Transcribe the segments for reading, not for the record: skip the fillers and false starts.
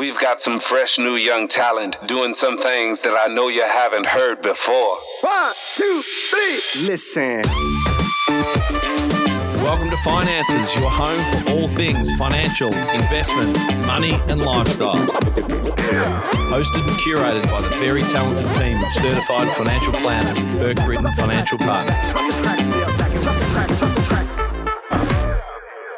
We've got some fresh new young talent doing some things that I know you haven't heard before. 1, 2, 3, listen. Welcome to Finances, your home for all things financial, investment, money and lifestyle. Hosted and curated by the very talented team of certified financial planners, Burke, Britton Financial Partners.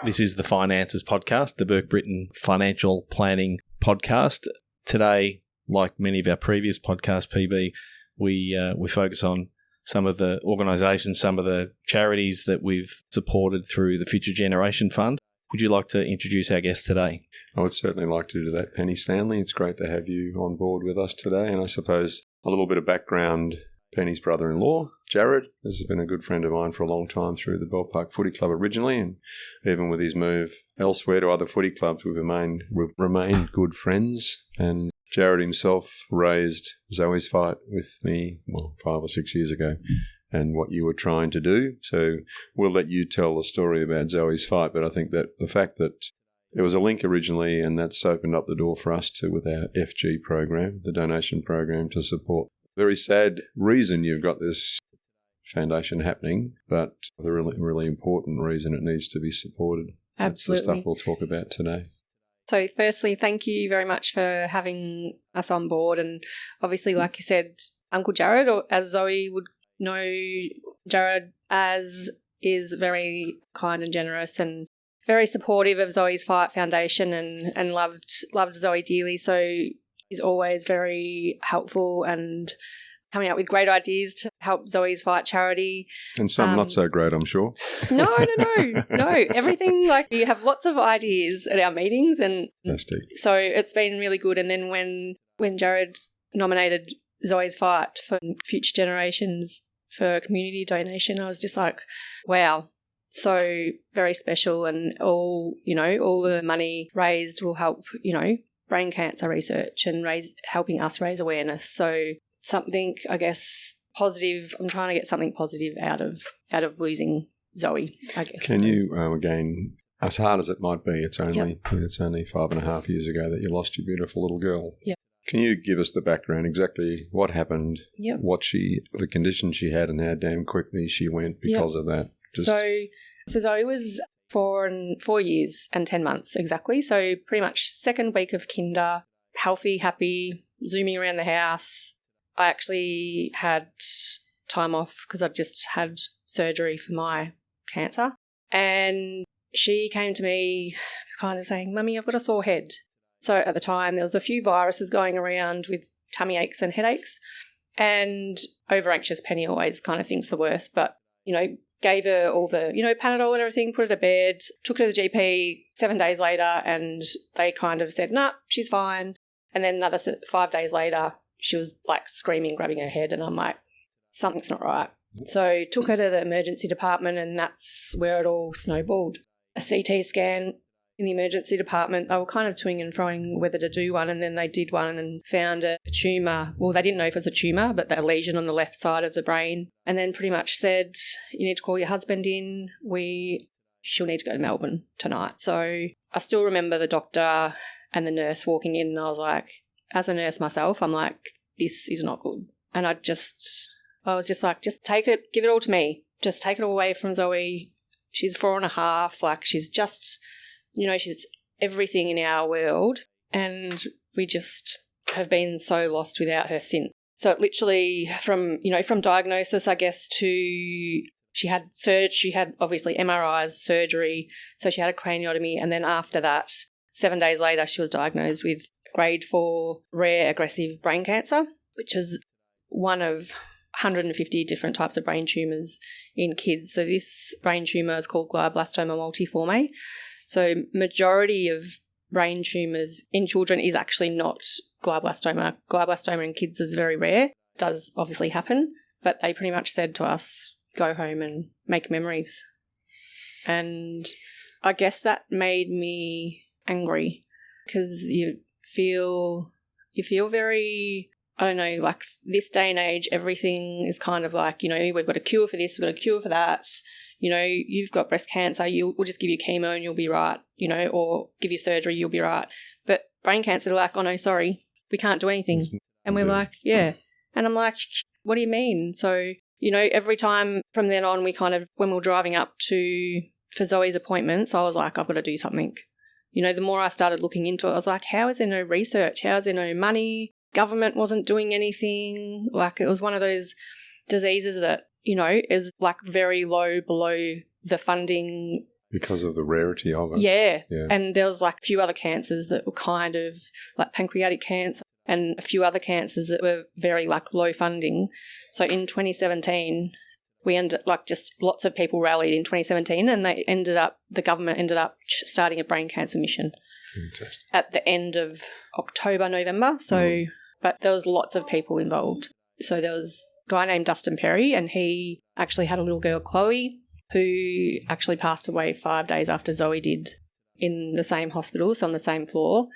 This is the Finances Podcast, the Burke, Britton Financial Planning Podcast. Today, like many of our previous podcasts, PB, we focus on some of the organisations, some of the charities that we've supported through the Future Generation Fund. Would you like to introduce our guest today? I would certainly like to do that, Penny Stanley. It's great to have you on board with us today. And I suppose a little bit of background, Penny's brother-in-law, Jared, has been a good friend of mine for a long time through the Bellpark Footy Club originally, and even with his move elsewhere to other footy clubs, we've remained good friends. And Jared himself raised Zoe's fight with me, 5 or 6 years ago, and what you were trying to do. So we'll let you tell the story about Zoe's fight, but I think that the fact that there was a link originally, and that's opened up the door for us to, with our FG program, the donation program, to support. Very sad reason you've got this foundation happening, but the really, really important reason it needs to be supported. Absolutely. That's the stuff we'll talk about today. So firstly, thank you very much for having us on board. And obviously, like you said, Uncle Jared, or as Zoe would know Jared as, is very kind and generous and very supportive of Zoe's Fight Foundation and loved Zoe dearly. So he's always very helpful and coming up with great ideas to help Zoe's Fight charity. And some not so great, I'm sure. No. Everything, like, we have lots of ideas at our meetings, and Fantastic. So it's been really good. And then when Jared nominated Zoe's Fight for Future Generations for community donation, I was just like, wow, so very special. And all the money raised will help, brain cancer research and helping us raise awareness. So something, I guess, positive. I'm trying to get something positive out of losing Zoe, I guess. Can you, again, as hard as it might be, it's only 5.5 years ago that you lost your beautiful little girl. Yeah. Can you give us the background, exactly what happened, the condition she had, and how damn quickly she went because of that? So Zoe was 4 years and 10 months exactly. So pretty much second week of kinder, healthy, happy, zooming around the house. I actually had time off because I'd just had surgery for my cancer. And she came to me kind of saying, "Mummy, I've got a sore head." So at the time, there was a few viruses going around with tummy aches and headaches. And over-anxious Penny always kind of thinks the worst, but, gave her all the, Panadol and everything, put her to bed, took her to the GP 7 days later, and they kind of said, "Nah, she's fine." And then another 5 days later, she was like screaming, grabbing her head, and I'm like, something's not right. So took her to the emergency department, and that's where it all snowballed. A CT scan in the emergency department, they were kind of toing and froing whether to do one, and then they did one and found a tumour. Well, they didn't know if it was a tumour, but a lesion on the left side of the brain, and then pretty much said, "You need to call your husband in. She'll need to go to Melbourne tonight." So I still remember the doctor and the nurse walking in, and I was like, as a nurse myself, I'm like, this is not good. And I was just like, just take it, give it all to me. Just take it away from Zoe. She's 4.5. Like, she's just, she's everything in our world. And we just have been so lost without her since. So it literally from diagnosis, I guess, to she had obviously MRIs, surgery. So she had a craniotomy. And then after that, 7 days later, she was diagnosed with grade 4 rare aggressive brain cancer, which is one of 150 different types of brain tumours in kids. So this brain tumour is called glioblastoma multiforme. So majority of brain tumours in children is actually not glioblastoma. Glioblastoma in kids is very rare. It does obviously happen, but they pretty much said to us, go home and make memories. And I guess that made me angry because you feel very, I don't know, like this day and age, everything is kind of like, we've got a cure for this, we've got a cure for that. You've we'll just give you chemo and you'll be right, or give you surgery, you'll be right. But brain cancer. They're like, oh, no, sorry, we can't do anything. And we're like, yeah. And I'm like, what do you mean? So, every time from then on, we kind of, when we were driving up for Zoe's appointments, I was like, I've got to do something. The more I started looking into it, I was like, how is there no research? How is there no money? Government wasn't doing anything. Like, it was one of those diseases that, is like very low below the funding. Because of the rarity of it. Yeah. And there was like a few other cancers that were kind of like pancreatic cancer and a few other cancers that were very like low funding. So in 2017, we ended like just lots of people rallied in 2017 and the government ended up starting a brain cancer mission. Fantastic. At the end of October, November. So, but there was lots of people involved. So there was a guy named Dustin Perry, and he actually had a little girl, Chloe, who actually passed away 5 days after Zoe did in the same hospital, so on the same floor.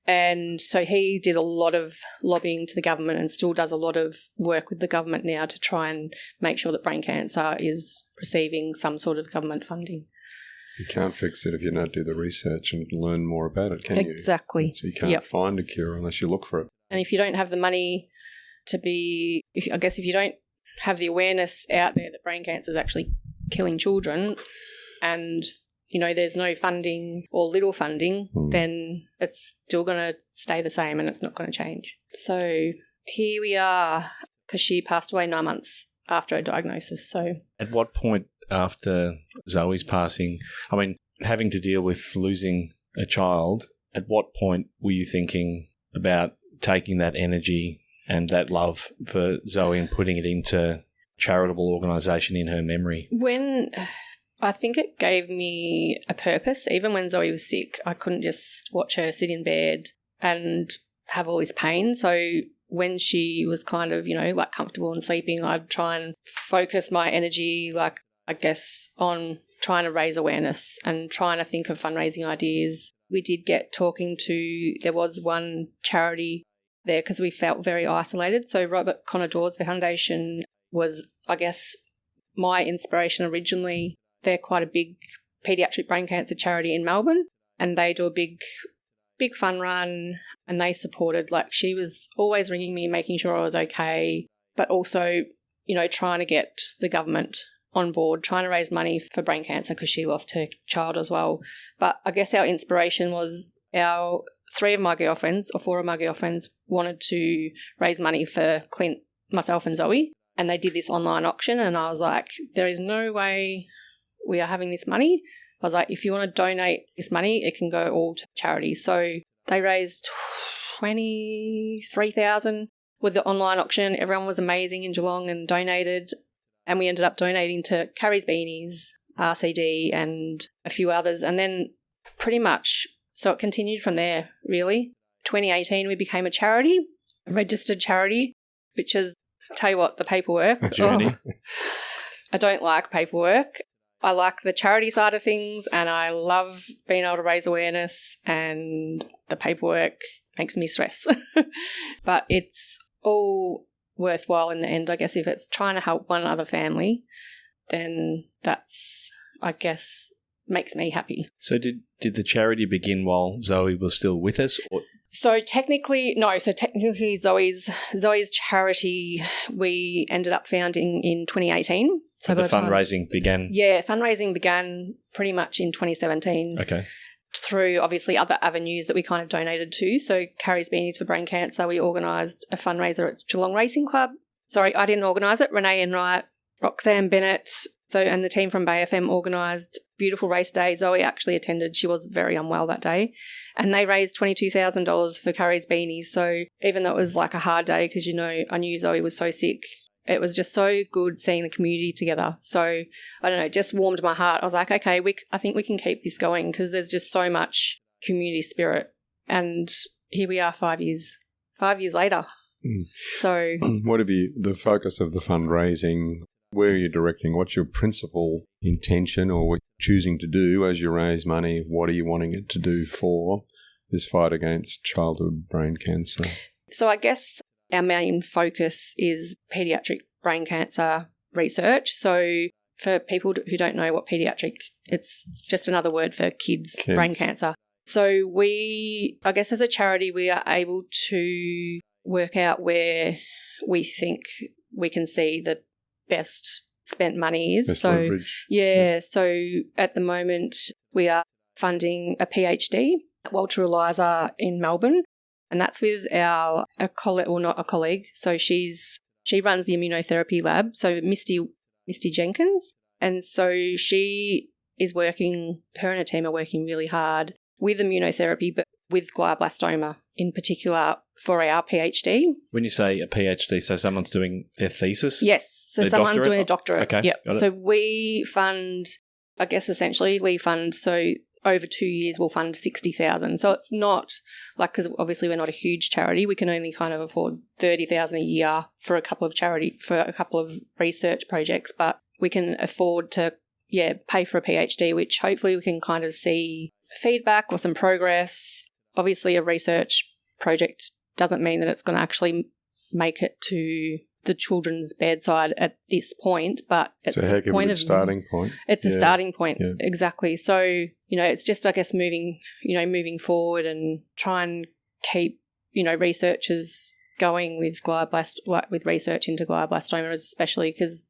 And so he did a lot of lobbying to the government and still does a lot of work with the government now to try and make sure that brain cancer is receiving some sort of government funding. You can't fix it if you don't do the research and learn more about it, can you? Exactly. So you can't find a cure unless you look for it. And if you don't have the money if you don't have the awareness out there that brain cancer is actually killing children and, there's no funding or little funding, then it's still going to stay the same and it's not going to change. So here we are, because she passed away 9 months after her diagnosis. So at what point after Zoe's passing, having to deal with losing a child, at what point were you thinking about taking that energy and that love for Zoe and putting it into charitable organisation in her memory? I think it gave me a purpose. Even when Zoe was sick, I couldn't just watch her sit in bed and have all this pain. So when she was kind of, like comfortable and sleeping, I'd try and focus my energy, like, I guess, on trying to raise awareness and trying to think of fundraising ideas. We did get talking to, there was one charity there because we felt very isolated. So Robert Conador's Foundation was, I guess, my inspiration originally. They're quite a big paediatric brain cancer charity in Melbourne, and they do a big fun run, and they supported, like, she was always ringing me, making sure I was okay, but also, trying to get the government on board, trying to raise money for brain cancer because she lost her child as well. But I guess our inspiration was our 4 of my girlfriends wanted to raise money for Clint, myself and Zoe, and they did this online auction, and I was like, there is no way we are having this money. I was like, if you want to donate this money, it can go all to charity. So they raised $23,000 with the online auction. Everyone was amazing in Geelong and donated. And we ended up donating to Carrie's Beanies, RCD, and a few others. And then pretty much, so it continued from there, really. 2018, we became a charity, a registered charity, which is, tell you what, the paperwork. A journey. I don't like paperwork. I like the charity side of things, and I love being able to raise awareness, and the paperwork makes me stress. But it's all worthwhile in the end. I guess if it's trying to help one other family, then that's, I guess, makes me happy. So did the charity begin while Zoe was still with us? Or? So technically, no. So technically, Zoe's charity we ended up founding in 2018. So the fundraising began? Yeah, fundraising began pretty much in 2017. Okay. Through obviously other avenues that we kind of donated to. So Carrie's Beanies for Brain Cancer, we organised a fundraiser at Geelong Racing Club. Sorry, I didn't organise it. Renee Enright, Roxanne Bennett, and the team from Bay FM organised beautiful race day. Zoe actually attended. She was very unwell that day. And they raised $22,000 for Carrie's Beanies. So even though it was like a hard day because, I knew Zoe was so sick, it was just so good seeing the community together. So, I don't know, it just warmed my heart. I was like, okay, I think we can keep this going because there's just so much community spirit. And here we are 5 years later. So what have you, the focus of the fundraising, where are you directing? What's your principal intention or what you're choosing to do as you raise money? What are you wanting it to do for this fight against childhood brain cancer? So I guess our main focus is paediatric brain cancer research. So for people who don't know what paediatric, it's just another word for kids. Brain cancer. So I guess as a charity, we are able to work out where we think we can see the best spent money is. Best so leverage. so at the moment we are funding a PhD at Walter Eliza in Melbourne, and that's with a colleague, or not a colleague. So she runs the immunotherapy lab. So Misty Jenkins, and so she is working. Her and her team are working really hard with immunotherapy, but with glioblastoma in particular for our PhD. When you say a PhD, so someone's doing their thesis? Yes. So Their someone's doctorate? doing a doctorate. Okay, Yep. got it. So we fund, I guess essentially we fund, so over 2 years we'll fund 60,000. So it's not like, because obviously we're not a huge charity, we can only kind of afford 30,000 a year for a couple of research projects, but we can afford to pay for a PhD, which hopefully we can kind of see feedback or some progress. Obviously a research project doesn't mean that it's going to actually make it to the children's bedside at this point, but it's a heck of a starting point. It's a starting point, Yeah. exactly. So, it's just, I guess, moving forward and try and keep, researchers going with with research into glioblastoma, especially because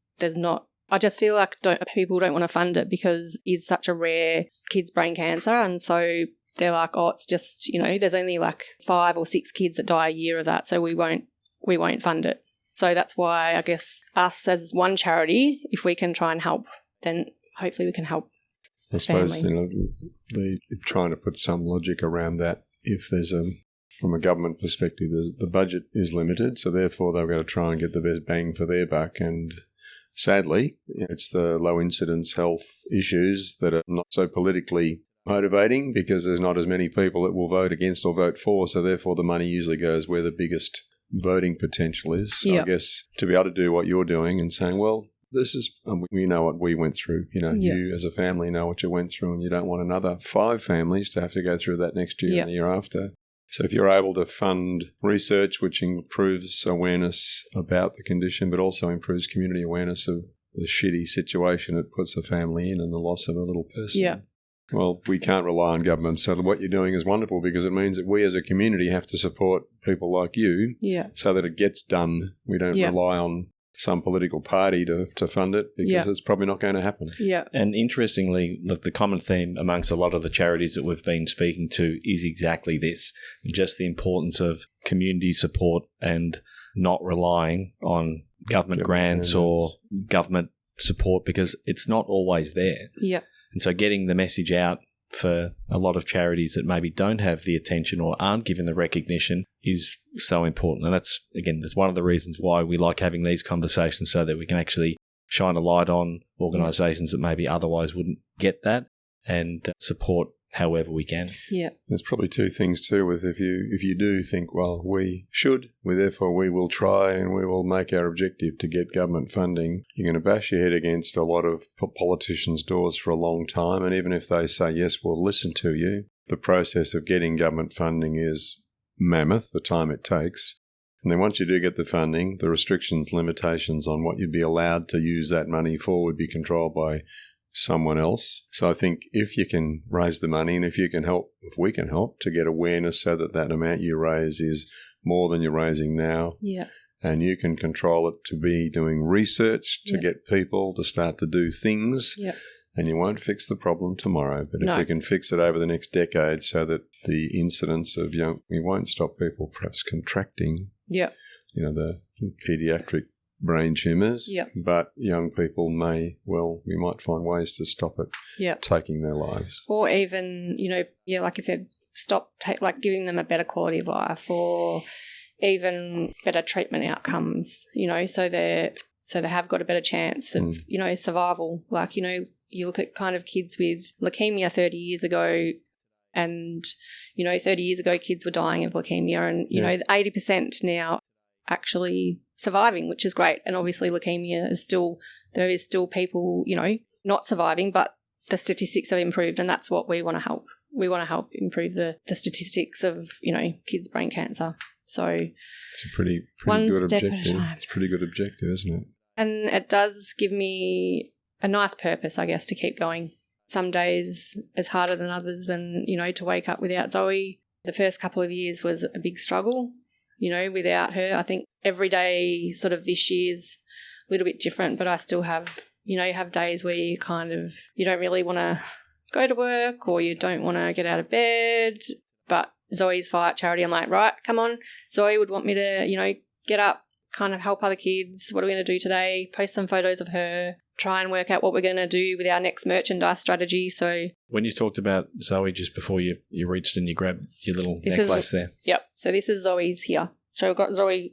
I just feel like people don't want to fund it because it's such a rare kids' brain cancer, and so they're like, oh, it's just, there's only like 5 or 6 kids that die a year of that, so we won't fund it. So that's why I guess us as one charity, if we can try and help, then hopefully we can help. I suppose, family. they're trying to put some logic around that. If there's from a government perspective, the budget is limited, so therefore they've got to try and get the best bang for their buck. And sadly, it's the low incidence health issues that are not so politically motivating because there's not as many people that will vote against or vote for, so therefore the money usually goes where the biggest voting potential is. So Yep. I guess to be able to do what you're doing and saying, well, this is, we know what we went through. You as a family know what you went through, and you don't want another 5 families to have to go through that next year Yep. and the year after. So if you're able to fund research which improves awareness about the condition but also improves community awareness of the shitty situation it puts a family in and the loss of a little person. Yeah. Well, we can't rely on government. So what you're doing is wonderful because it means that we as a community have to support people like you so that it gets done. We don't rely on some political party to fund it because it's probably not going to happen. Yeah. And interestingly, look, the common theme amongst a lot of the charities that we've been speaking to is exactly this, just the importance of community support and not relying on government grants or government support because it's not always there. Yeah. And so getting the message out for a lot of charities that maybe don't have the attention or aren't given the recognition is so important. And that's one of the reasons why we like having these conversations so that we can actually shine a light on organisations that maybe otherwise wouldn't get that and support however we can. Yeah. There's probably 2 things too with if you do think, well, we therefore we will try and we will make our objective to get government funding, you're going to bash your head against a lot of politicians' doors for a long time, and even if they say, yes, we'll listen to you, the process of getting government funding is mammoth, the time it takes. And then once you do get the funding, the restrictions, limitations on what you'd be allowed to use that money for would be controlled by someone else. So I think if you can raise the money and if we can help to get awareness so that amount you raise is more than you're raising now, and you can control it to be doing research to get people to start to do things, and you won't fix the problem tomorrow, but if you can fix it over the next decade so that the incidence of you won't stop people perhaps contracting, the paediatric brain tumours, but young people we might find ways to stop it taking their lives. Or even, like I said, giving them a better quality of life or even better treatment outcomes, so they have got a better chance of, survival. Like, you look at kind of kids with leukemia 30 years ago and, 30 years ago kids were dying of leukemia and, 80% now actually surviving, which is great. And obviously leukemia there is still people, not surviving, but the statistics have improved and that's what we want to help. We want to help improve the statistics of, kids' brain cancer. So it's a pretty one good step objective. at a time. It's a pretty good objective, isn't it? And it does give me a nice purpose, I guess, to keep going. some days is harder than others than, to wake up without Zoe. The first couple of years was a big struggle, without her. I think every day sort of this year's a little bit different, but I still have, you have days where you don't really want to go to work or you don't want to get out of bed. But Zoe's Fight Charity, I'm like, right, come on. Zoe would want me to, get up, kind of help other kids. What are we going to do today? Post some photos of her, try and work out what we're going to do with our next merchandise strategy. So when you talked about Zoe just before you reached and you grabbed your little necklace there. Yep. So this is Zoe's here. So I've got Zoe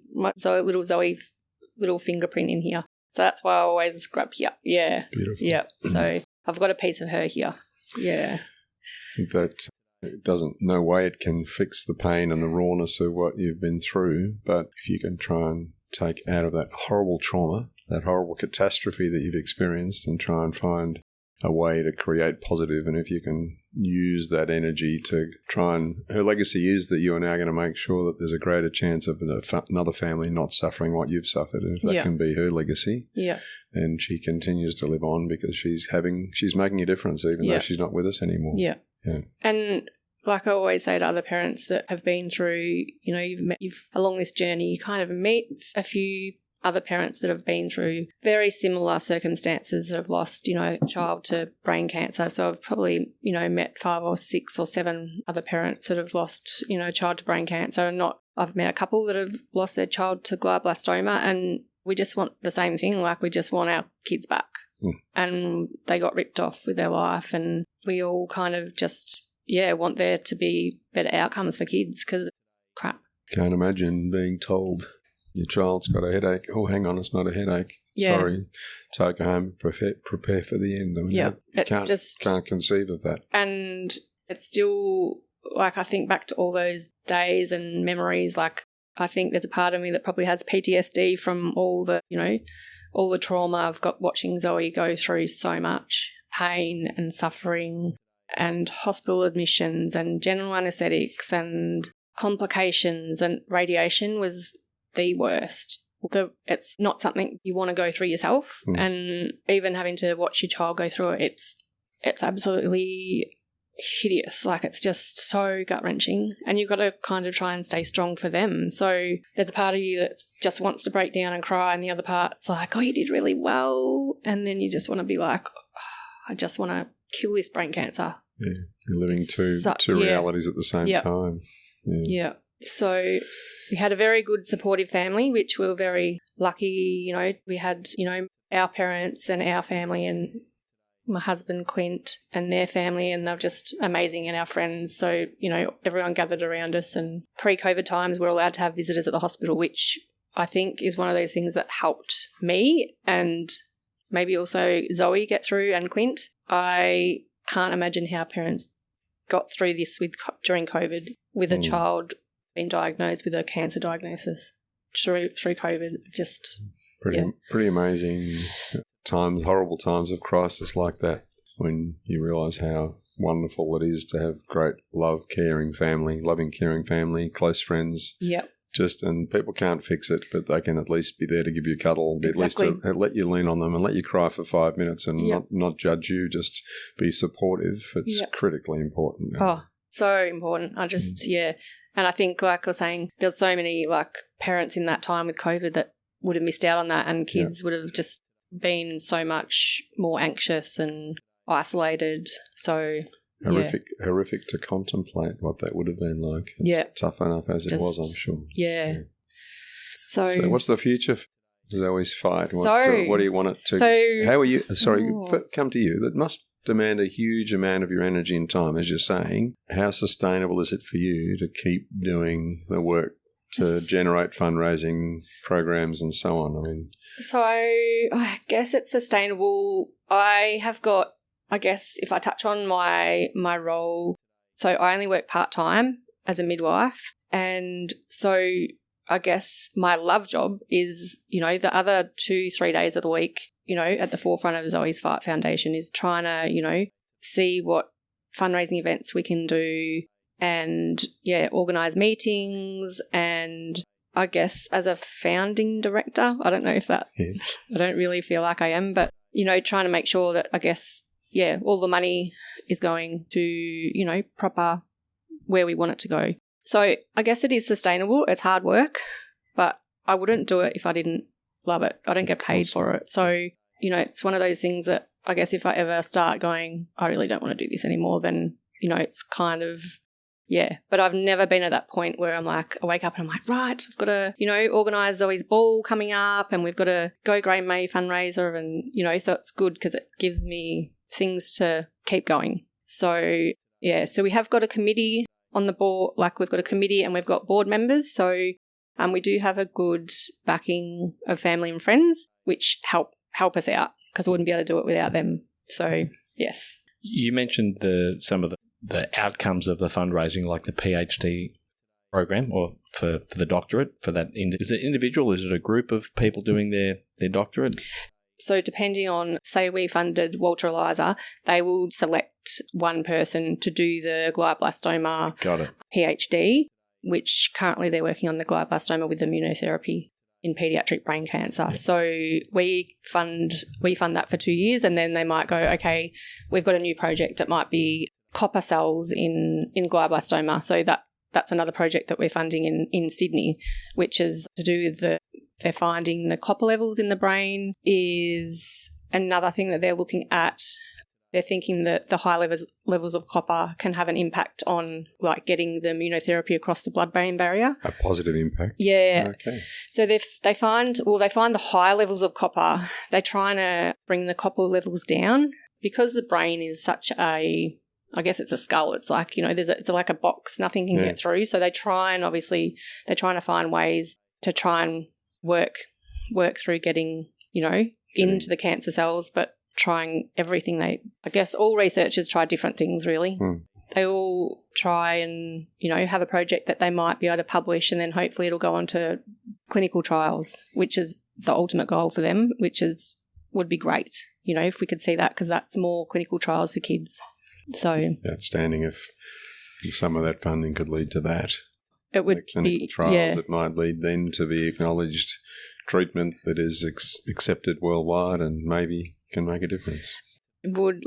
little fingerprint in here. So that's why I always grab here. Yeah. Beautiful. Yep. So I've got a piece of her here. Yeah. I think that it doesn't, no way it can fix the pain and the rawness of what you've been through, but if you can try and take out of that horrible trauma, that horrible catastrophe that you've experienced, and try and find a way to create positive, and if you can use that energy to try and, her legacy is that you are now going to make sure that there's a greater chance of another family not suffering what you've suffered, and if that can be her legacy, then she continues to live on because she's making a difference even though she's not with us anymore. And like I always say to other parents that have been through, you've along this journey, you kind of meet a few other parents that have been through very similar circumstances that have lost, a child to brain cancer. So I've probably, met 5 or 6 or 7 other parents that have lost, a child to brain cancer. And I've met a couple that have lost their child to glioblastoma, and we just want the same thing. Like, we just want our kids back. And they got ripped off with their life, and we all kind of just, want there to be better outcomes for kids because crap. Can't imagine being told your child's got a headache. Oh, hang on, it's not a headache. Sorry, take her home, prepare for the end. I mean, you can't conceive of that. And it's still, like, I think back to all those days and memories, like, I think there's a part of me that probably has PTSD from all the, all the trauma I've got watching Zoe go through so much pain and suffering and hospital admissions and general anaesthetics and complications, and radiation was the worst. It's not something you want to go through yourself, and even having to watch your child go through it, it's absolutely hideous. Like, it's just so gut-wrenching, and you've got to kind of try and stay strong for them. So there's a part of you that just wants to break down and cry, and the other part's like, oh, you did really well, and then you just want to be like, oh, I just want to kill this brain cancer. Yeah, you're living two realities at the same time. Yeah. So we had a very good supportive family, which we were very lucky. We had, our parents and our family and my husband Clint and their family, and they're just amazing, and our friends. So, everyone gathered around us, and pre-COVID times we're allowed to have visitors at the hospital, which I think is one of those things that helped me and maybe also Zoe get through, and Clint. I can't imagine how parents got through this during COVID with a child being diagnosed with a cancer diagnosis through COVID. Just pretty amazing times, horrible times of crisis like that, when you realise how wonderful it is to have great loving, caring family, close friends. Yep. And people can't fix it, but they can at least be there to give you a cuddle, at least to let you lean on them and let you cry for 5 minutes and not judge you, just be supportive. It's critically important. Oh, so important. I just, And I think, like I was saying, there's so many, like, parents in that time with COVID that would have missed out on that, and kids would have just been so much more anxious and isolated. So horrific to contemplate what that would have been like. It's tough enough as it was, I'm sure. Yeah. So what's the future for Zoe's Fight? What do you want it to? How are you? Sorry, come to you. That must demand a huge amount of your energy and time, as you're saying. How sustainable is it for you to keep doing the work to generate fundraising programs and so on? I mean, so I guess it's sustainable. I have got, I guess, if I touch on my role, so I only work part-time as a midwife, and so I guess my love job is, the other 2-3 days of the week, at the forefront of Zoe's Fight Foundation is trying to, see what fundraising events we can do and, organise meetings. And I guess as a founding director, I don't know if that, I don't really feel like I am, but, trying to make sure that, I guess, all the money is going to, proper where we want it to go. So I guess it is sustainable. It's hard work, but I wouldn't do it if I didn't love it. I don't get paid for it. So, it's one of those things that I guess if I ever start going, I really don't want to do this anymore, then, it's kind of, But I've never been at that point where I'm like, I wake up and I'm like, right, I've got to, organise Zoe's ball coming up and we've got to go Grey May fundraiser and, so it's good because it gives me things to keep going. So, so we have got a committee on the board, like we've got a committee and we've got board members. So we do have a good backing of family and friends, which help us out because I wouldn't be able to do it without them. So, yes. You mentioned some of the outcomes of the fundraising, like the PhD program or for the doctorate, for that. Is it individual? Is it a group of people doing their doctorate? So depending on, say we funded Walter Eliza, they will select one person to do the glioblastoma PhD, which currently they're working on the glioblastoma with immunotherapy in paediatric brain cancer. Yeah. So we fund that for 2 years and then they might go, okay, we've got a new project. It might be copper cells in glioblastoma. So that's another project that we're funding in Sydney, which is to do with they're finding the copper levels in the brain is another thing that they're looking at. They're thinking that the high levels of copper can have an impact on like getting the immunotherapy across the blood-brain barrier. A positive impact. Yeah. Okay. So they find the high levels of copper. They're trying to bring the copper levels down because the brain is such I guess it's a skull. It's like, it's like a box. Nothing can get through. So they're trying to find ways to try and work through getting, into the cancer cells, but trying everything I guess all researchers try different things really. They all try and, have a project that they might be able to publish and then hopefully it'll go on to clinical trials, which is the ultimate goal for them, would be great, if we could see that because that's more clinical trials for kids. So outstanding if some of that funding could lead to that. It would clinical trials that might lead then to the acknowledged treatment that is accepted worldwide and maybe can make a difference. It would,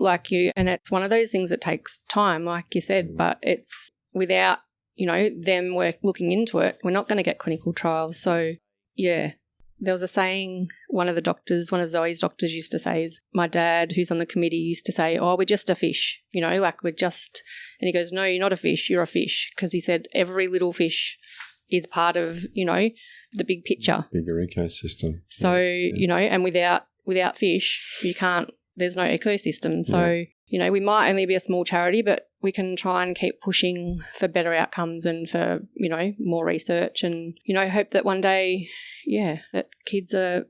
and it's one of those things that takes time, like you said, but it's without, them looking into it, we're not going to get clinical trials. So, there was a saying one of Zoe's doctors used to say is, my dad, who's on the committee, used to say, oh, we're just a fish, we're just, and he goes, no, you're not a fish, you're a fish. Because he said every little fish is part of, the big picture. Bigger ecosystem. So, and without fish, there's no ecosystem. So, we might only be a small charity, but we can try and keep pushing for better outcomes and for, more research and, hope that one day, that kids are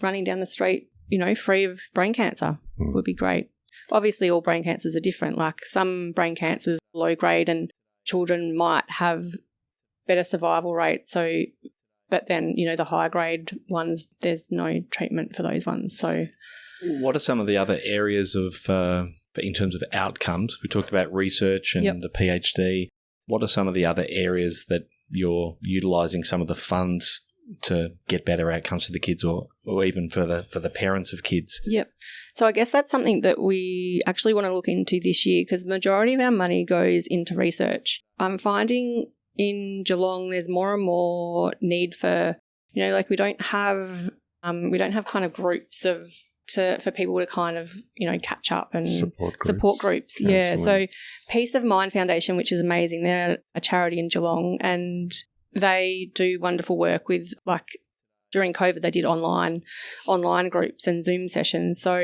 running down the street, free of brain cancer would be great. Obviously, all brain cancers are different. Like some brain cancers are low grade and children might have better survival rate. So, but then, the high grade ones, there's no treatment for those ones. So, what are some of the other areas of in terms of outcomes? We talked about research and the PhD. What are some of the other areas that you're utilising some of the funds to get better outcomes for the kids or even for the parents of kids? Yep. So I guess that's something that we actually want to look into this year because the majority of our money goes into research. I'm finding in Geelong there's more and more need for, we don't have kind of groups for people to kind of, catch up and support groups. Yeah. So Peace of Mind Foundation, which is amazing, they're a charity in Geelong and they do wonderful work with during COVID they did online groups and Zoom sessions. So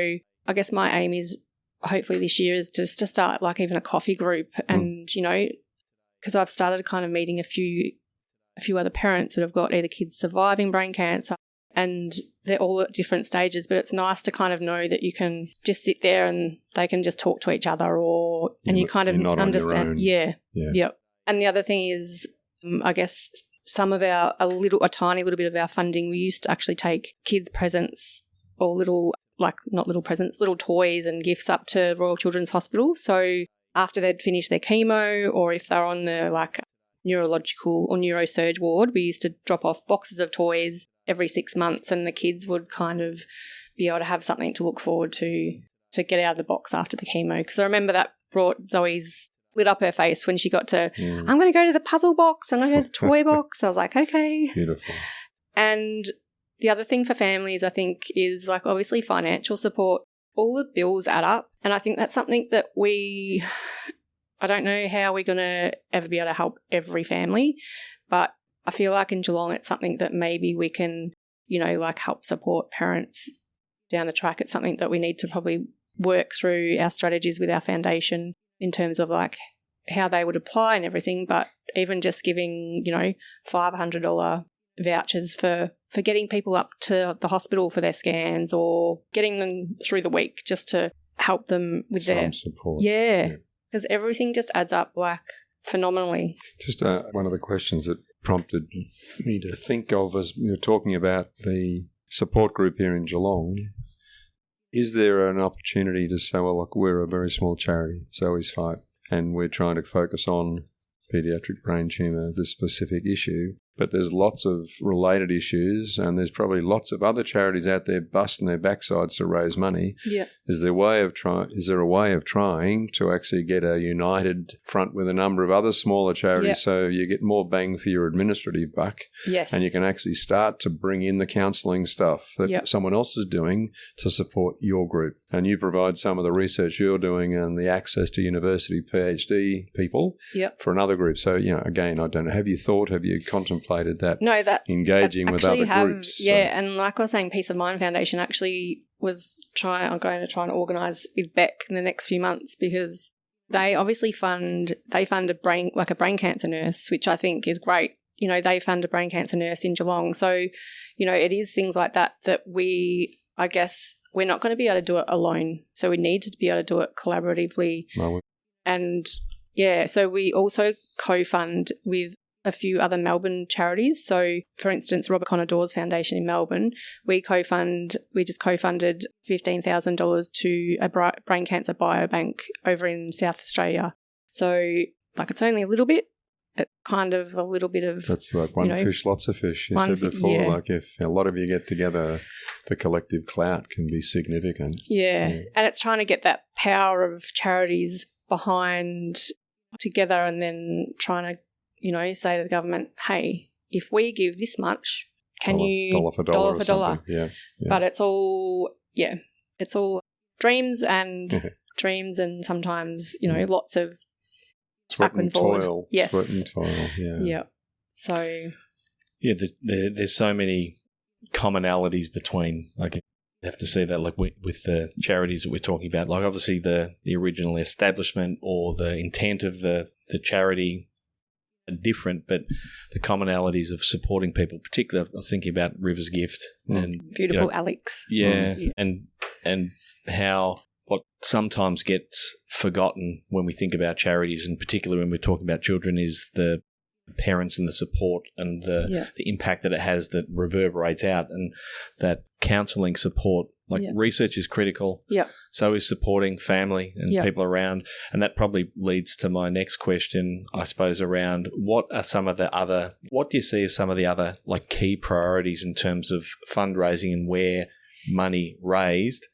I guess my aim is hopefully this year is just to start even a coffee group and, because I've started kind of meeting a few other parents that have got either kids surviving brain cancer and they're all at different stages, but it's nice to kind of know that you can just sit there and they can just talk to each other and you kind of understand. Yeah. Yep. And the other thing is, I guess some of a tiny little bit of our funding, we used to actually take kids' presents or little toys and gifts up to Royal Children's Hospital. So after they'd finished their chemo or if they're on the neurological or neurosurge ward, we used to drop off boxes of toys every 6 months and the kids would kind of be able to have something to look forward to to get out of the box after the chemo. Because I remember that brought Zoe's lit up her face when she got to, I'm going to go to the puzzle box, I'm going to go to the toy box. I was like, okay. Beautiful. And the other thing for families, I think, is like obviously financial support. All the bills add up. And I think that's something that I don't know how we're going to ever be able to help every family, but I feel like in Geelong it's something that maybe we can, like help support parents down the track. It's something that we need to probably work through our strategies with our foundation in terms of like how they would apply and everything, but even just giving, $500 vouchers for getting people up to the hospital for their scans or getting them through the week just to help them with some support. Yeah. Because everything just adds up like phenomenally. Just one of the questions that prompted me to think of as you're talking about the support group here in Geelong, is there an opportunity to say, well, look, we're a very small charity, Zoe's Fight, and we're trying to focus on paediatric brain tumour, this specific issue, but there's lots of related issues and there's probably lots of other charities out there busting their backsides to raise money. Yeah. Is there a way of trying to actually get a united front with a number of other smaller charities so you get more bang for your administrative buck? Yes. And you can actually start to bring in the counselling stuff that someone else is doing to support your group. And you provide some of the research you're doing and the access to university PhD people for another group. So, again, I don't know, have you contemplated that? No, that engaging with other groups. Yeah, and like I was saying, Peace of Mind Foundation actually I'm going to try and organise with Beck in the next few months because they obviously fund a brain cancer nurse, which I think is great. They fund a brain cancer nurse in Geelong. So, it is things like that I guess we're not going to be able to do it alone. So we need to be able to do it collaboratively. And so we also co-fund with a few other Melbourne charities. So, for instance, Robert Connor Dawes Foundation in Melbourne, we just co-funded $15,000 to a brain cancer biobank over in South Australia. So, it's only a little bit. It's kind of a little bit of... That's like one fish, lots of fish. You said before, if a lot of you get together, the collective clout can be significant. Yeah. And it's trying to get that power of charities behind together and then trying to say to the government, hey, if we give this much, can you dollar for dollar? Yeah. But it's all dreams and sometimes, lots of sweat and toil. Yes. Sweat and toil, Yeah. So... Yeah, there's so many commonalities between, like, you have to see that, like, with the charities that we're talking about, like, obviously the original establishment or the intent of the charity are different, but the commonalities of supporting people, particularly I was thinking about River's Gift and beautiful Alex. Yeah, and how what sometimes gets forgotten when we think about charities, and particularly when we're talking about children, is the parents and the support and the impact that it has that reverberates out, and that counselling support. Like research is critical. Yeah. So is supporting family and people around. And that probably leads to my next question, I suppose, around what do you see as some of the other like key priorities in terms of fundraising and where money raised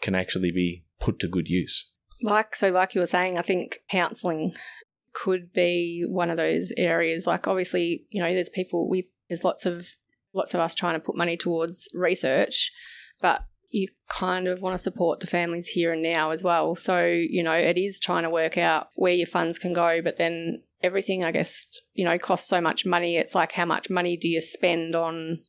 can actually be put to good use? Like you were saying, I think counselling could be one of those areas. Like obviously, there's lots of us trying to put money towards research, but you kind of want to support the families here and now as well. So, it is trying to work out where your funds can go, but then everything, I guess, costs so much money. It's like how much money do you spend on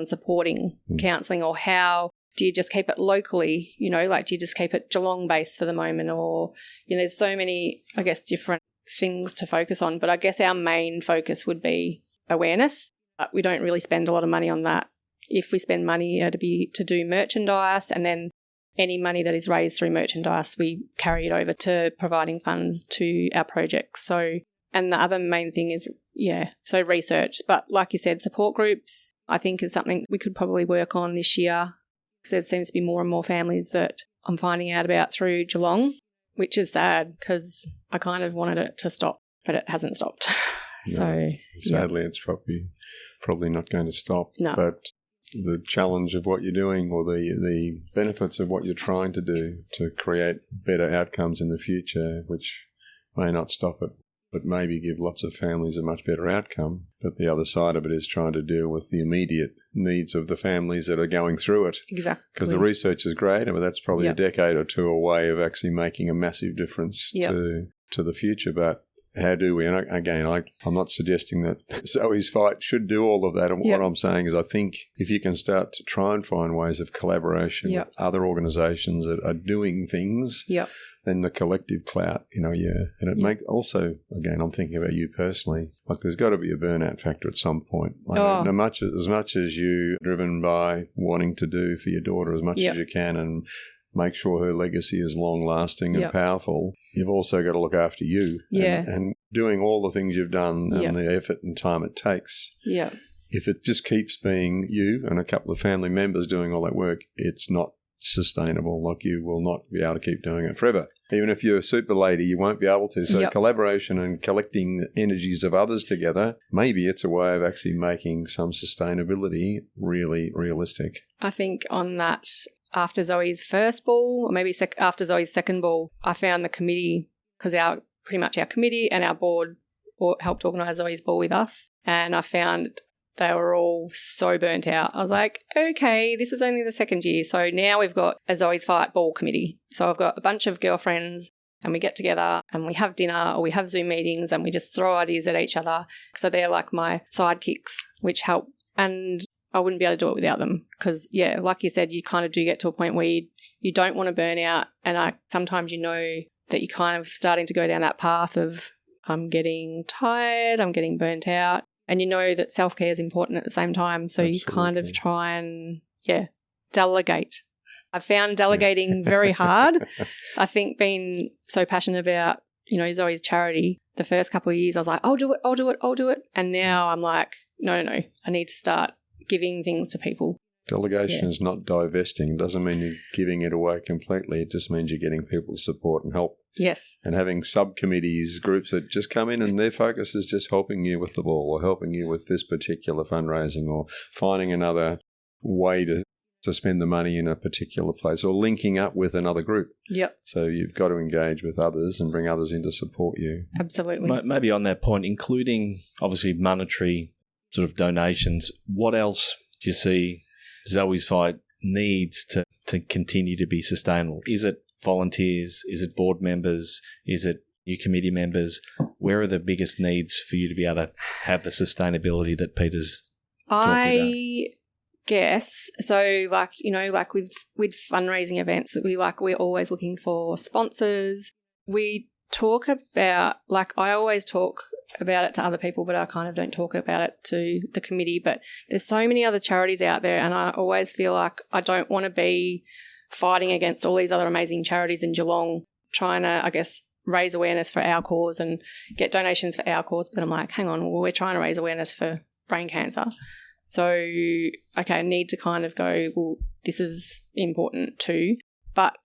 supporting counselling, or how do you just keep it locally, do you just keep it Geelong based for the moment, or, there's so many, I guess, different things to focus on. But I guess our main focus would be awareness. But we don't really spend a lot of money on that. If we spend money, it'd be to do merchandise, and then any money that is raised through merchandise, we carry it over to providing funds to our projects. So, and the other main thing is, so research. But like you said, support groups, I think is something we could probably work on this year, because there seems to be more and more families that I'm finding out about through Geelong, which is sad because I kind of wanted it to stop, but it hasn't stopped. No, sadly, it's probably not going to stop. No. But the challenge of what you're doing or the benefits of what you're trying to do to create better outcomes in the future, which may not stop it, but maybe give lots of families a much better outcome. But the other side of it is trying to deal with the immediate needs of the families that are going through it. Exactly. Because the research is great, but that's probably a decade or two away of actually making a massive difference to the future. But how do we? And again, I'm not suggesting that Zoe's Fight should do all of that. And what I'm saying is I think if you can start to try and find ways of collaboration with other organisations that are doing things, then the collective clout, and it make also, again, I'm thinking about you personally, like there's got to be a burnout factor at some point. Like as much as you're driven by wanting to do for your daughter as much as you can and make sure her legacy is long-lasting and powerful, you've also got to look after you. And doing all the things you've done and the effort and time it takes. If it just keeps being you and a couple of family members doing all that work, it's not sustainable. Like you will not be able to keep doing it forever. Even if you're a super lady, you won't be able to. So collaboration and collecting the energies of others together, maybe it's a way of actually making some sustainability really realistic. I think on that, after Zoe's first ball, or maybe after Zoe's second ball, I found the committee, because pretty much our committee and our board helped organise Zoe's ball with us, and I found they were all so burnt out. I was like, okay, this is only the second year. So now we've got a Zoe's Fight ball committee. So I've got a bunch of girlfriends and we get together and we have dinner or we have Zoom meetings and we just throw ideas at each other. So they're like my sidekicks, which help. And I wouldn't be able to do it without them because, like you said, you kind of do get to a point where you don't want to burn out. And sometimes you know that you're kind of starting to go down that path of I'm getting tired, I'm getting burnt out. And you know that self-care is important at the same time. So you kind of try and, delegate. I found delegating very hard. I think being so passionate about, Zoe's charity, the first couple of years I was like, I'll do it. And now I'm like, no, I need to start giving things to people. Delegation is not divesting. It doesn't mean you're giving it away completely. It just means you're getting people to support and help. Yes. And having subcommittees, groups that just come in and their focus is just helping you with the ball or helping you with this particular fundraising or finding another way to spend the money in a particular place or linking up with another group. Yep. So you've got to engage with others and bring others in to support you. Absolutely. Maybe on that point, including obviously monetary sort of donations, what else do you see Zoe's Fight needs to continue to be sustainable? Is it volunteers? Is it board members? Is it new committee members? Where are the biggest needs for you to be able to have the sustainability that Peter's talking about? I guess so. Like with fundraising events, we're always looking for sponsors. We talk about I always talk about it to other people, but I kind of don't talk about it to the committee. But there's so many other charities out there, and I always feel like I don't want to be fighting against all these other amazing charities in Geelong, trying to, I guess, raise awareness for our cause and get donations for our cause. But I'm like, hang on, we're trying to raise awareness for brain cancer. So, okay, I need to kind of go, well, this is important too. But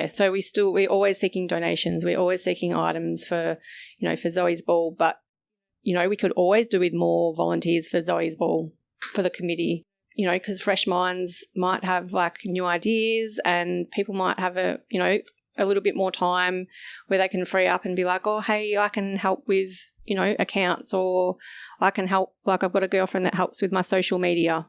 so we're always seeking donations. We're always seeking items for Zoe's Ball. But, we could always do with more volunteers for Zoe's Ball, for the committee, because fresh minds might have new ideas and people might have a little bit more time where they can free up and be like, oh, hey, I can help with, accounts, or I can help, I've got a girlfriend that helps with my social media,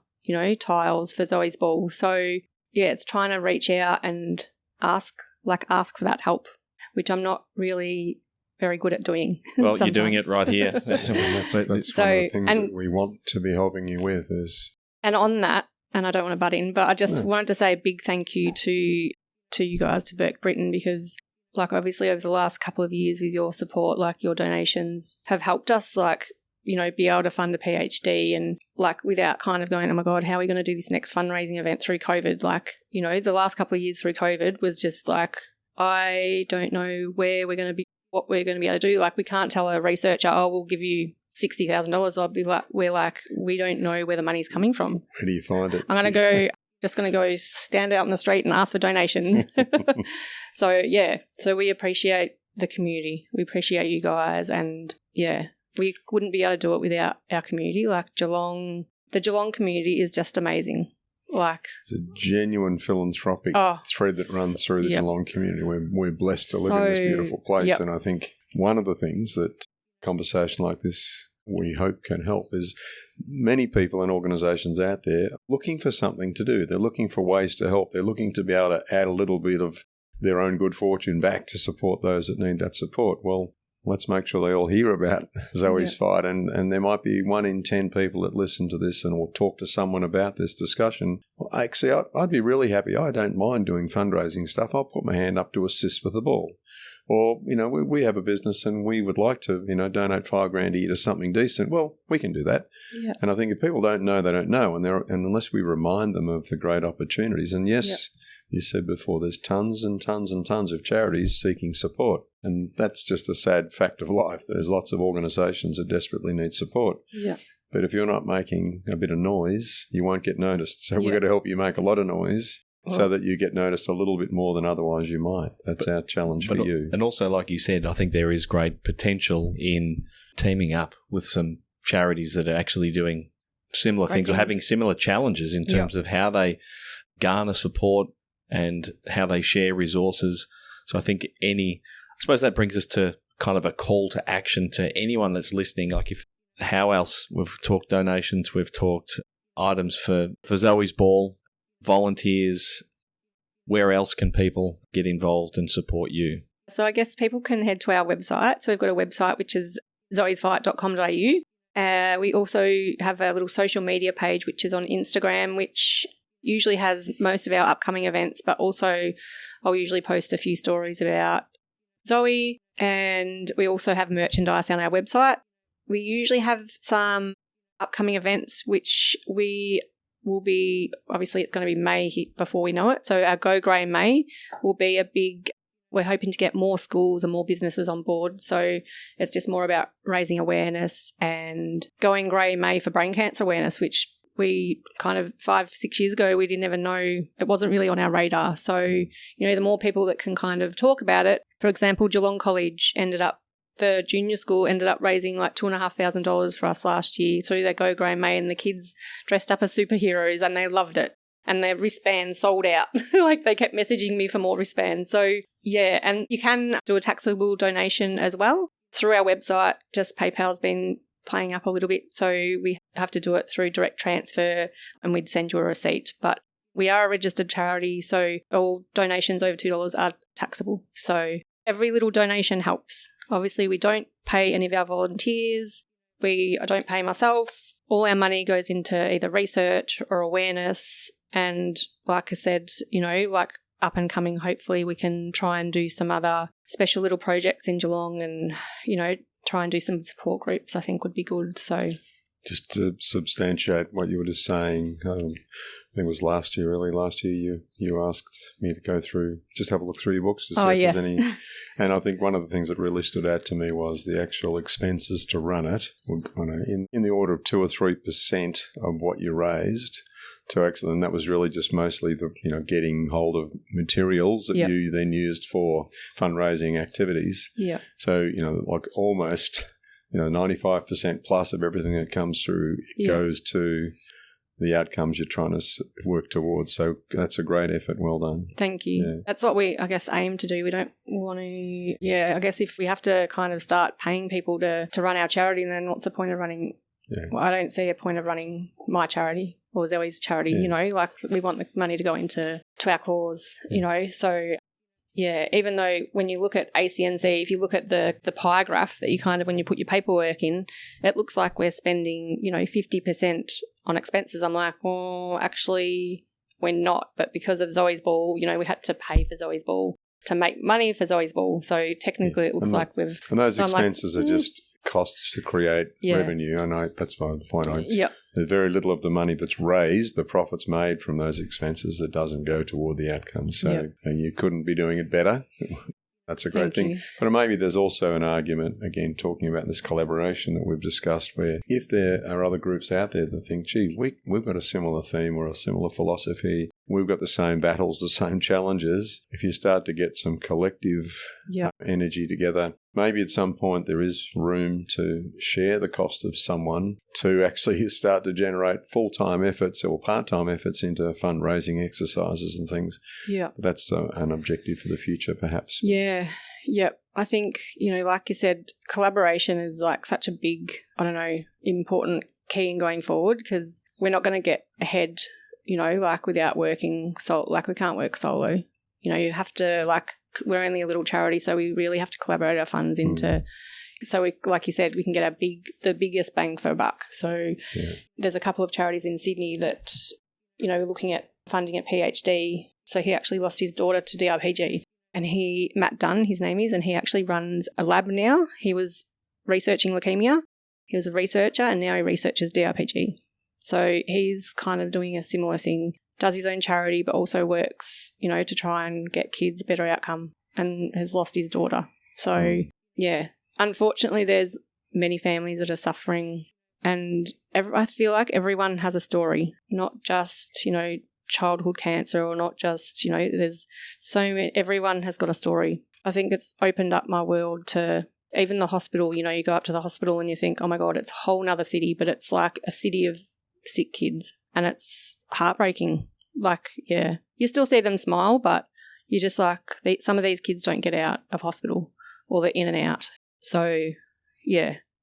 tiles for Zoe's Ball. So, it's trying to reach out and ask for that help, which I'm not really very good at doing. Well, you're doing it right here. That's one of the things that we want to be helping you with is... And on that, and I don't want to butt in, but I just wanted to say a big thank you to you guys, to Burke, Britton, because obviously over the last couple of years with your support, your donations have helped us be able to fund a PhD and without kind of going, oh my God, how are we going to do this next fundraising event through COVID? The last couple of years through COVID was just I don't know where we're going to be, what we're going to be able to do. We can't tell a researcher, oh, we'll give you $60,000. I'll be we don't know where the money's coming from. Where do you find it? I'm going to go stand out in the street and ask for donations. So we appreciate the community. We appreciate you guys, and we wouldn't be able to do it without our community. Geelong, the Geelong community is just amazing. Like, it's a genuine philanthropic thread that runs through the Geelong community. We're blessed to live in this beautiful place. And I think one of the things that a conversation like this we hope can help is many people and organisations out there looking for something to do. They're looking for ways to help. They're looking to be able to add a little bit of their own good fortune back to support those that need that support. Well, let's make sure they all hear about Zoe's fight, and there might be 1 in 10 people that listen to this and will talk to someone about this discussion. Well, actually, I'd be really happy. I don't mind doing fundraising stuff. I'll put my hand up to assist with the ball. Or, we have a business and we would like to, donate $5,000 a year to something decent. Well, we can do that. Yeah. And I think if people don't know, they don't know. And unless we remind them of the great opportunities. And yes, you said before, there's tons and tons and tons of charities seeking support. And that's just a sad fact of life. There's lots of organisations that desperately need support. Yeah. But if you're not making a bit of noise, you won't get noticed. So we've got to help you make a lot of noise so that you get noticed a little bit more than otherwise you might. That's our challenge for you. And also, like you said, I think there is great potential in teaming up with some charities that are actually doing similar things or having similar challenges in terms of how they garner support and how they share resources. So I think I suppose that brings us to kind of a call to action to anyone that's listening. Like how else? We've talked donations, we've talked items for Zoe's Ball, volunteers. Where else can people get involved and support you? So I guess people can head to our website. So we've got a website which is zoesfight.com.au. We also have a little social media page which is on Instagram, which usually has most of our upcoming events, but also I'll usually post a few stories about Zoe, and we also have merchandise on our website. We usually have some upcoming events which we will be, obviously it's going to be May before we know it, so our Go Grey May will be we're hoping to get more schools and more businesses on board, so it's just more about raising awareness and going Grey May for brain cancer awareness, which we kind of 5-6 years ago, we didn't even know, it wasn't really on our radar. So, the more people that can kind of talk about it. For example, Geelong College the junior school ended up raising like $2,500 for us last year through their Go Grey May, and the kids dressed up as superheroes and they loved it. And their wristbands sold out. Like they kept messaging me for more wristbands. So yeah, and you can do a taxable donation as well through our website. Just PayPal's been playing up a little bit, so we have to do it through direct transfer and we'd send you a receipt. But we are a registered charity, so all donations over $2 are taxable. So every little donation helps. Obviously, we don't pay any of our volunteers. I don't pay myself. All our money goes into either research or awareness. And like I said, like up and coming, hopefully we can try and do some other special little projects in Geelong and, try and do some support groups, I think would be good. So just to substantiate what you were just saying, I think it was early last year, you asked me to go through, just have a look through your books to see if there's any. And I think one of the things that really stood out to me was the actual expenses to run it, in the order of 2 or 3% of what you raised. To actually, and that was really just mostly the getting hold of materials that you then used for fundraising activities. Yeah. So like almost 95% plus of everything that comes through goes to the outcomes you're trying to work towards. So that's a great effort. Well done. Thank you. Yeah. That's what we, I guess, aim to do. We don't want to, I guess if we have to kind of start paying people to run our charity, then what's the point of running? Yeah. Well, I don't see a point of running my charity or Zoe's charity, like we want the money to go into our cause, so yeah, even though when you look at ACNC, if you look at the pie graph that you kind of, when you put your paperwork in, it looks like we're spending, 50% on expenses. I'm like, well, actually we're not, but because of Zoe's Ball, we had to pay for Zoe's Ball to make money for Zoe's Ball. So technically it looks like we've... And those expenses are just costs to create revenue. I know that's my point. There's very little of the money that's raised, the profits made from those expenses, that doesn't go toward the outcomes. So and you couldn't be doing it better. That's a great thing. But maybe there's also an argument, again, talking about this collaboration that we've discussed, where if there are other groups out there that think, gee, we've got a similar theme or a similar philosophy, we've got the same battles, the same challenges, if you start to get some collective energy together, maybe at some point there is room to share the cost of someone to actually start to generate full-time efforts or part-time efforts into fundraising exercises and things. Yeah. That's an objective for the future, perhaps. Yeah. Yep. I think, like you said, collaboration is like such a big, important key in going forward, because we're not going to get ahead, like without working like we can't work solo. You have to, like, we're only a little charity, so we really have to collaborate our funds into, so we, like you said, we can get the biggest bang for a buck. So there's a couple of charities in Sydney that, looking at funding at PhD. So he actually lost his daughter to DRPG, and Matt Dunn, his name is, and he actually runs a lab now. He was researching leukemia. He was a researcher, and now he researches DRPG. So he's kind of doing a similar thing. Does his own charity, but also works, to try and get kids a better outcome, and has lost his daughter. So, unfortunately, there's many families that are suffering, and I feel like everyone has a story, not just, childhood cancer, or not just, there's so many, everyone has got a story. I think it's opened up my world to even the hospital. You go up to the hospital and you think, oh my God, it's a whole nother city, but it's like a city of sick kids, and it's heartbreaking. Like, you still see them smile, but you're just like, some of these kids don't get out of hospital, or they're in and out. So,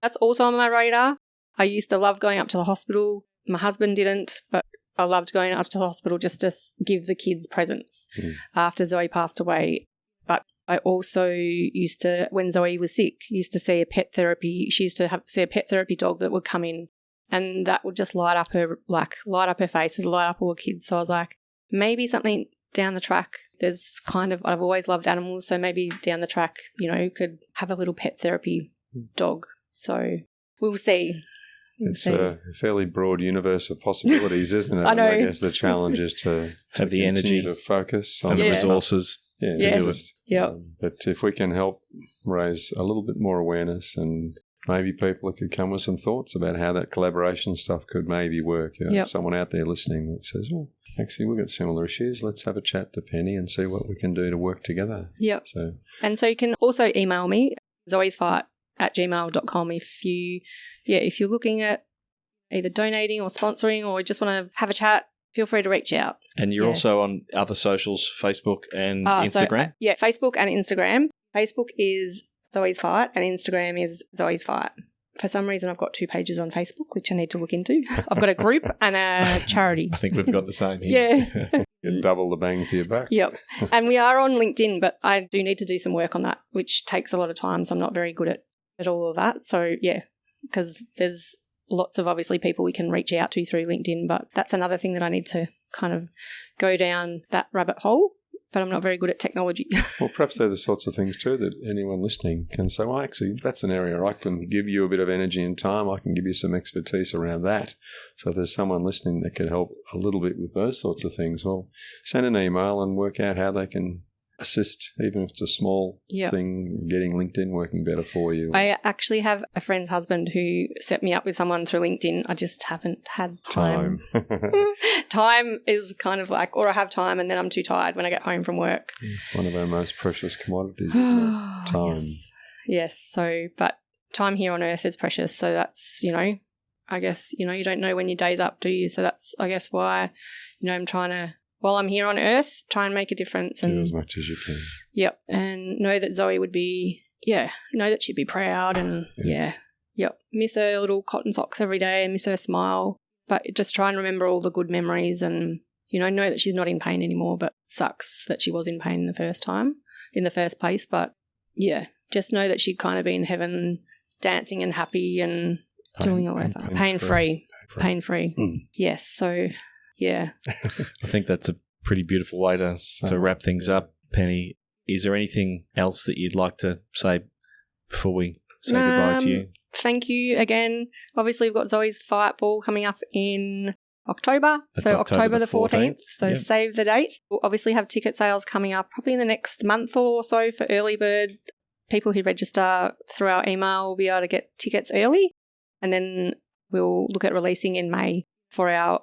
that's also on my radar. I used to love going up to the hospital. My husband didn't, but I loved going up to the hospital just to give the kids presents after Zoe passed away. But I also used to, when Zoe was sick, used to see a pet therapy. She used to see a pet therapy dog that would come in, and that would just light up her face, and light up all the kids. So I was like, maybe something down the track, there's I've always loved animals, so maybe down the track, could have a little pet therapy dog. So we'll see. It's a fairly broad universe of possibilities, isn't it? I know. I guess the challenge is to have the energy, to focus on and the resources to do it. Yep. But if we can help raise a little bit more awareness, and maybe people could come with some thoughts about how that collaboration stuff could maybe work. Someone out there listening that says, oh, actually, we've got similar issues. Let's have a chat to Penny and see what we can do to work together. Yep. So you can also email me, zoesfight@gmail.com, if you're looking at either donating or sponsoring, or just want to have a chat. Feel free to reach out. And you're also on other socials, Facebook and Instagram? Facebook and Instagram. Facebook is Zoe's Fight, and Instagram is Zoe's Fight. For some reason, I've got 2 pages on Facebook, which I need to look into. I've got a group and a charity. I think we've got the same here. Yeah. Get double the bang for your buck. Yep. And we are on LinkedIn, but I do need to do some work on that, which takes a lot of time, so I'm not very good at all of that. So, because there's lots of, obviously, people we can reach out to through LinkedIn, but that's another thing that I need to kind of go down that rabbit hole, but I'm not very good at technology. Well, perhaps they're the sorts of things too that anyone listening can say, well, actually, that's an area I can give you a bit of energy and time. I can give you some expertise around that. So if there's someone listening that could help a little bit with those sorts of things, well, send an email and work out how they can assist, even if it's a small thing, getting LinkedIn working better for you. I actually have a friend's husband who set me up with someone through LinkedIn. I just haven't had time. Time is kind of like, or I have time and then I'm too tired when I get home from work. It's one of our most precious commodities, isn't it? Time. Yes. So, but time here on earth is precious. So that's, I guess, you don't know when your day's up, do you? So that's, I guess, why, I'm trying to, while I'm here on earth, try and make a difference. And do as much as you can. Yep. And know that Zoe would be, know that she'd be proud and, miss her little cotton socks every day and miss her smile. But just try and remember all the good memories and, know that she's not in pain anymore, but sucks that she was in pain in the first place. But, just know that she'd kind of be in heaven dancing and happy and doing all that. Pain-free. Yes. So... yeah. I think that's a pretty beautiful way to wrap things up. Penny, is there anything else that you'd like to say before we say goodbye to you? Thank you again. Obviously, we've got Zoe's Fight Ball coming up in October. That's so October the 14th. So yep. Save the date. We'll obviously have ticket sales coming up probably in the next month or so for early bird. People who register through our email will be able to get tickets early. And then we'll look at releasing in May for our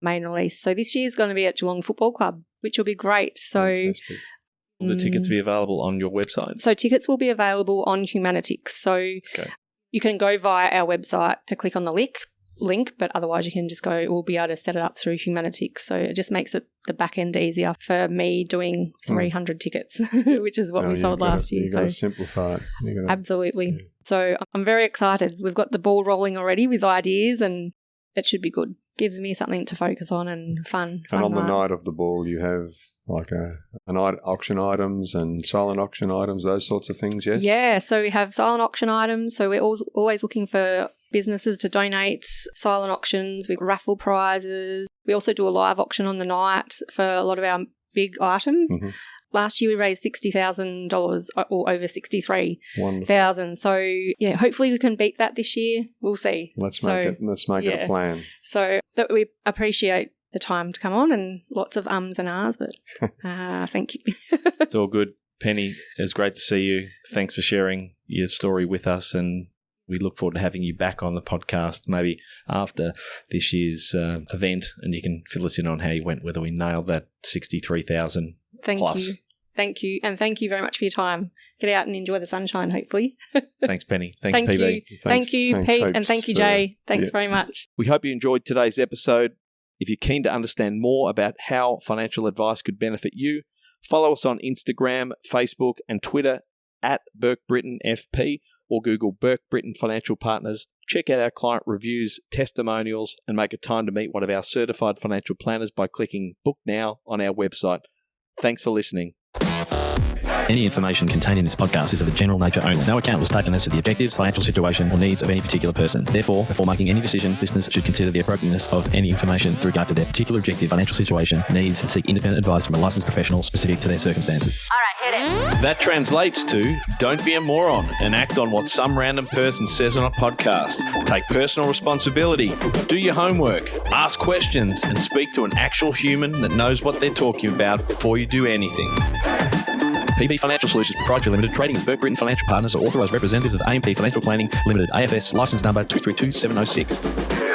main release. So this year is going to be at Geelong Football Club, which will be great. So fantastic. Will the tickets be available on your website? So tickets will be available on Humanitics. So you can go via our website to click on the link, but otherwise you can just we'll be able to set it up through Humanitics. So it just makes it the back end easier for me doing 300 tickets, which is what we sold last year. You've got to simplify it. Absolutely. Yeah. So I'm very excited. We've got the ball rolling already with ideas and it should be good. Gives me something to focus on and fun. And on the night of the ball, you have like auction items and silent auction items, those sorts of things, yes? Yeah, so we have silent auction items. So we're always looking for businesses to donate silent auctions with raffle prizes. We also do a live auction on the night for a lot of our big items. Mm-hmm. Last year we raised $60,000 or over $63,000. So yeah, hopefully we can beat that this year. We'll see. Let's make it a plan. So that we appreciate the time to come on and lots of ums and ahs, but thank you. It's all good. Penny, it's great to see you. Thanks for sharing your story with us, and we look forward to having you back on the podcast maybe after this year's event, and you can fill us in on how you went, whether we nailed that 63,000 plus. Thank you. And thank you very much for your time. Get out and enjoy the sunshine, hopefully. Thanks, Penny. Thanks, PB. Thank you, Pete. And thank you, Jay. Thanks very much. We hope you enjoyed today's episode. If you're keen to understand more about how financial advice could benefit you, follow us on Instagram, Facebook, and Twitter at Burke Britton FP, or Google Burke Britton Financial Partners. Check out our client reviews, testimonials, and make a time to meet one of our certified financial planners by clicking Book Now on our website. Thanks for listening. Any information contained in this podcast is of a general nature only. No account was taken as to the objectives, financial situation, or needs of any particular person. Therefore, before making any decision, listeners should consider the appropriateness of any information with regard to their particular objective, financial situation, needs, and seek independent advice from a licensed professional specific to their circumstances. All right, hit it. That translates to, don't be a moron and act on what some random person says on a podcast. Take personal responsibility, do your homework, ask questions, and speak to an actual human that knows what they're talking about before you do anything. PB Financial Solutions Proprietary Limited, trading as Burke Britton Financial Partners, are authorised representatives of AMP Financial Planning Limited, AFS, licence number 232706.